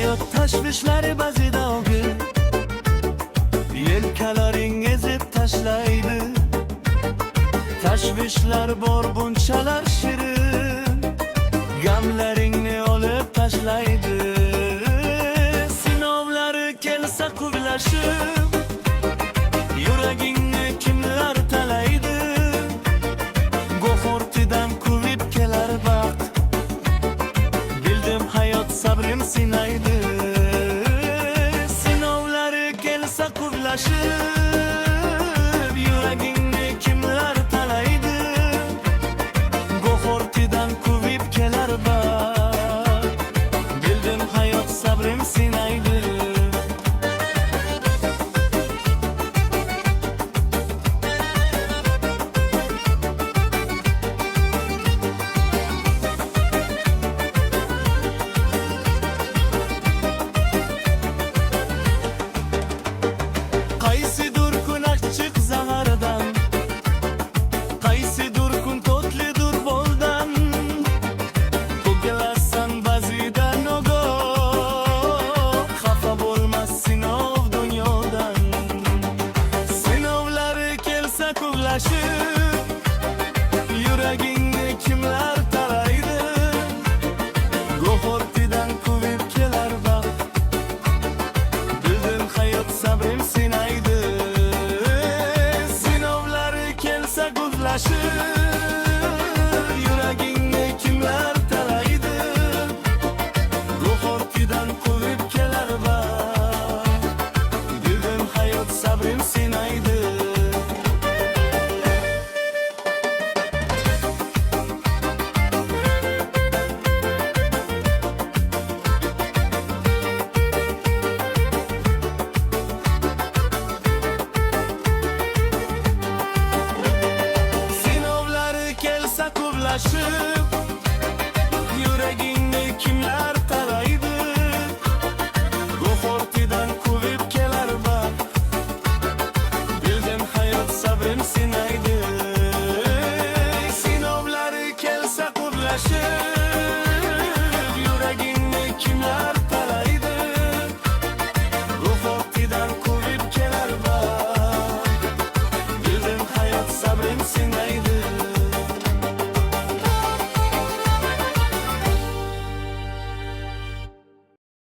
hayot tashvishlari ba'zida og'ir, yelkalaring ezib tashlaydi. Tashvishlar bor bunchalar shirin, gamlaringni olib tashlaydi. Sinovlari kelsa quvlashib, yuragingni kimlar talaydi. Go'fortidan quvib kelar baxt, bildim hayot sabrim sinaydi. Sinovlari kelsa quvlashib,